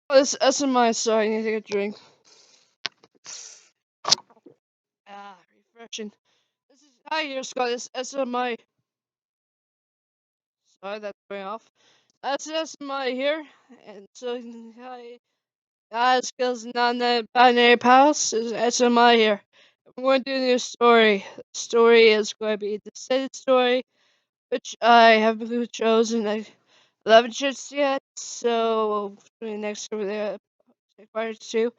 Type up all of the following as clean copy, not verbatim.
This SMI, so I need to get a drink. Refreshing. Hi here, Scott. This SMI. Sorry, that's going off. That's SMI here, and so hi guys, skills non-binary pals. Is SMI here. I'm going to do a new story. The story is going to be a descendant story, which I haven't chosen. I haven't chosen yet, so next over there. Part two,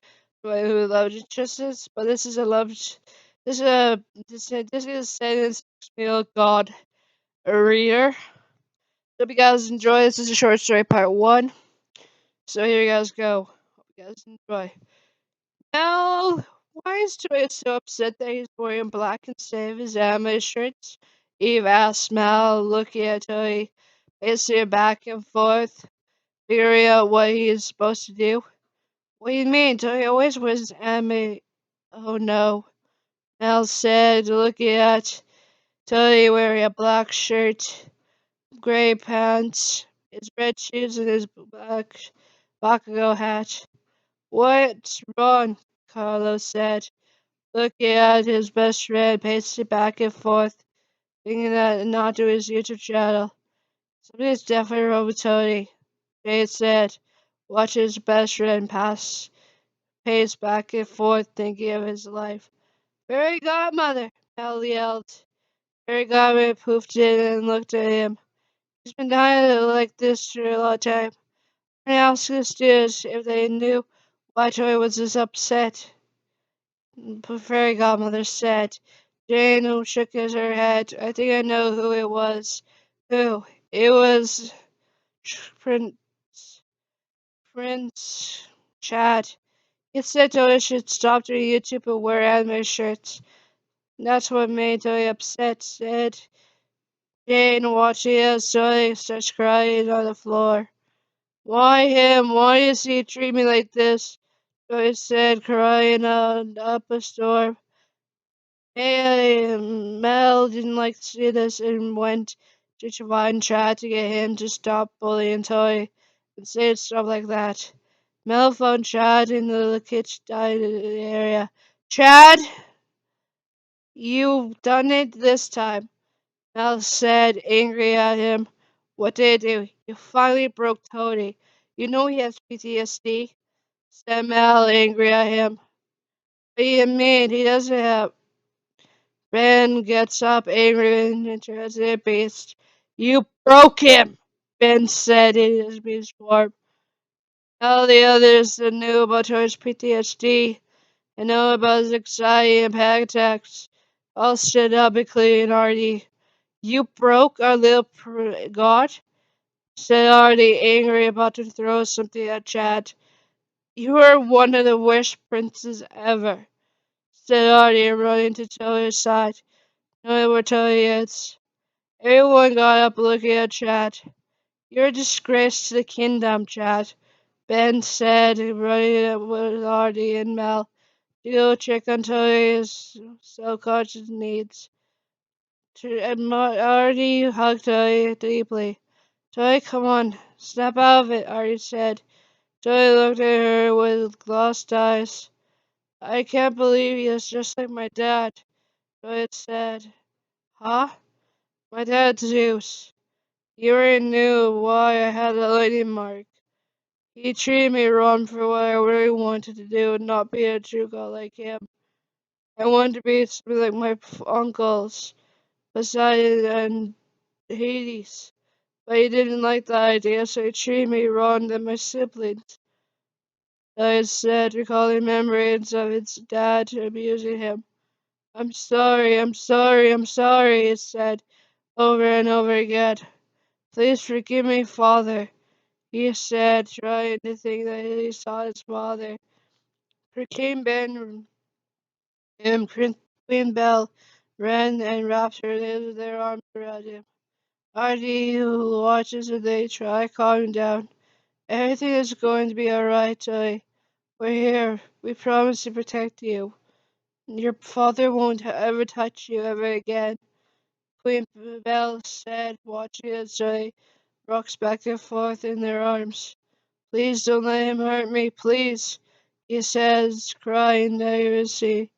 who loved justice, but this is a love. This is sentence meal God a reader. Hope you guys enjoy. This is a short story part one. So here you guys go. Hope you guys enjoy. Now, why is Toya so upset that he's wearing black instead of his anime shirts? Eve asked Mal, looking at Toy, pacing back and forth, figuring out what he is supposed to do. What do you mean? Toy always wears anime. Oh no. Mel said, looking at Tony wearing a black shirt, gray pants, his red shoes, and his black Bakugo hat. What's wrong? Carlos said, looking at his best friend pacing back and forth, thinking that not to his YouTube channel. Something's definitely wrong with Tony, Jade said, watching his best friend pace back and forth, thinking of his life. Fairy godmother! Mel yelled. Fairy godmother poofed in and looked at him. He's been dying like this for a long time. I asked the students if they knew why Joy was this upset. But Fairy godmother said. Jane shook her head. I think I know who it was. Who? It was Prince Prince Chad. He said Joy should stop doing YouTube and wear anime shirts. That's what made Joy upset, said Jane, watching as Joy starts crying on the floor. Why him? Why does he treat me like this? Joy said, crying up a storm. Hey, Mel didn't like to see this and went to Siobhan Chad to get him to stop bullying Toy and say stuff like that. Mel found Chad in the kitchen dining area. Chad, you done it this time. Mel said, angry at him. What did you do? You finally broke Tony. You know he has PTSD, said Mel, angry at him. What do you mean? He doesn't have. Ben gets up, angry and turns to a beast. You broke him, Ben said in his beast form. All the others that knew about Tony's PTSD and know about his anxiety and panic attacks all stood up, including Artie. You broke our little god? Said Artie, angry, about to throw something at Chad. You are one of the worst princes ever, said Artie, running to Tony's side, knowing where Tony is. Everyone got up looking at Chad. You're a disgrace to the kingdom, Chad, Ben said, running with Artie and Mel to go check on Tony's self-conscious needs. Artie hugged Tony deeply. Tony, come on, snap out of it, Artie said. Tony looked at her with lost eyes. I can't believe he is just like my dad, Tony said. Huh? My dad's Zeus. You already knew why I had a lightning mark. He treated me wrong for what I really wanted to do and not be a true god like him. I wanted to be something like my uncles, Poseidon and Hades. But he didn't like the idea, so he treated me wrong than my siblings. I said, recalling memories of his dad abusing him. I'm sorry, I'm sorry, I'm sorry, it said over and over again. Please forgive me, Father, he said, trying to think that he saw his father. For King Ben and Queen Belle ran and wrapped their arms around him. Artie, who watches as they try calm down. Everything is going to be alright, Joy. We're here. We promise to protect you. Your father won't ever touch you ever again, Queen Belle said, watching as Joy rocks back and forth in their arms. Please don't let him hurt me, please, he says, crying nervously.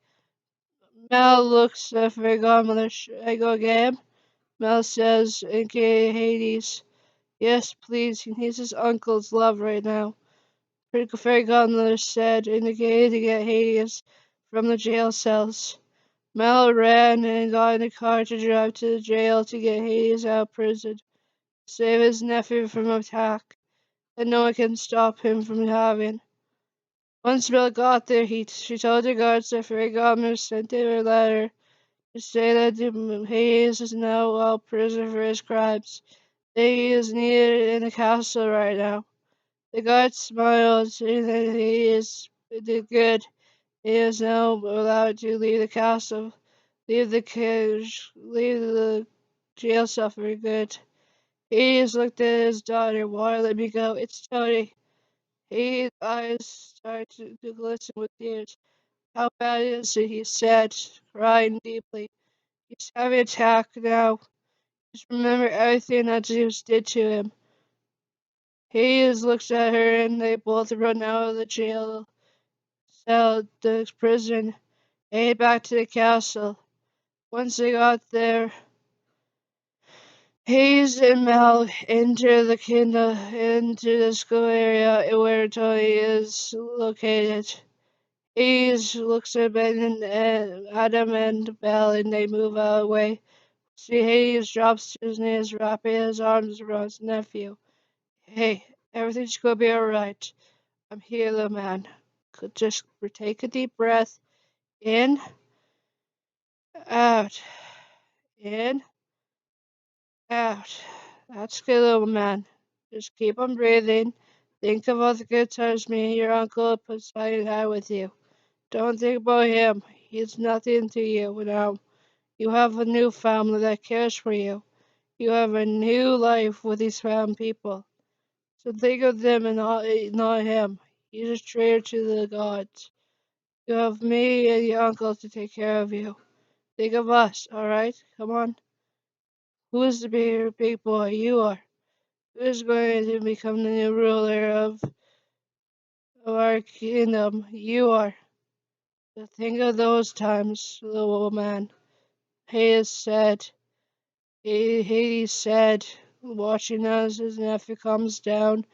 Mel looks at her godmother. Should I go get him? Mel says, indicating Hades. Yes, please, he needs his uncle's love right now. Critical Fairy Godmother said, indicating to get Hades from the jail cells. Mel ran and got in a car to drive to the jail to get Hades out of prison, save his nephew from attack, and no one can stop him from having. Once Mel got there, she told the guards that Fairy Godmother sent him a letter to say that Hades is now out prison for his crimes. That he is needed in the castle right now. The guard smiled, saying that did good. He is now allowed to leave the castle, leave the cage, leave the jail cell for good. He has looked at his daughter. Why let me go? It's Tony. His eyes started to glisten with tears. How bad is it? He said, crying deeply. He's having an attack now. Just remember everything that Zeus did to him. Hades looks at her and they both run out of the jail cell, the prison, and head back to the castle. Once they got there, Hades and Mel enter the kingdom, into the school area where Tony is located. Hades looks at Ben and Adam and Belle and they move out of the way. See, Hades drops to his knees, wrapping his arms around his nephew. Hey, everything's gonna be alright. I'm here, little man. Just take a deep breath. In, out, in, out. That's good, little man. Just keep on breathing. Think of all the good times me and your uncle Poseidon had with you. Don't think about him. He's nothing to you now. You have a new family that cares for you. You have a new life with these found people. So think of them and not him. He's a traitor to the gods. You have me and your uncle to take care of you. Think of us, alright? Come on. Who is the big boy? You are. Who is going to become the new ruler of our kingdom? You are. So think of those times, little man. Hades said. Hades said, watching as his nephew comes down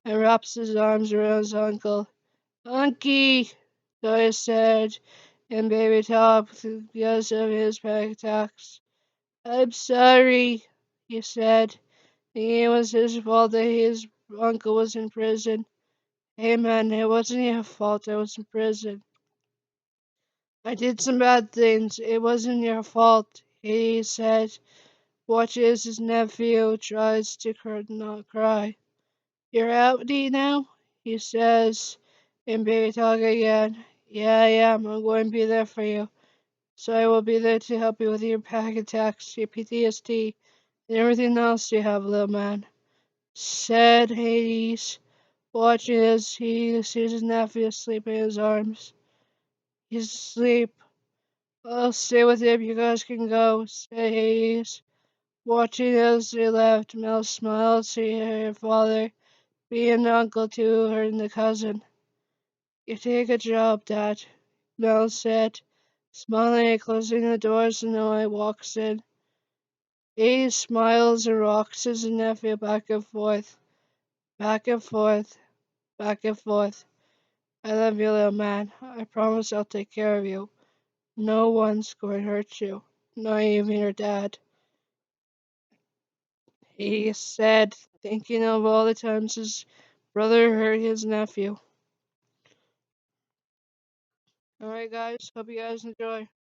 and wraps his arms around his uncle. Unky, Zoya said, and baby top because of his panic attacks. I'm sorry, he said. It was his fault that his uncle was in prison. Hey man, it wasn't your fault I was in prison. I did some bad things. It wasn't your fault, he said. Watches his nephew tries to not cry. You're outie now? He says in baby talk again. Yeah, I am. I'm going to be there for you. So I will be there to help you with your panic attacks, your PTSD, and everything else you have, little man. Said Hades, watching as he sees his nephew asleep in his arms. He's asleep. I'll stay with him. You guys can go, said Hades. Watching as they left, Mel smiled, seeing her father being an uncle to her and the cousin. You did a good job, Dad, Mel said, smiling and closing the doors and Noah walks in. He smiles and rocks his nephew back and forth, back and forth, back and forth. I love you, little man. I promise I'll take care of you. No one's going to hurt you, not even your dad. He said, thinking of all the times his brother hurt his nephew. Alright, guys, hope you guys enjoy.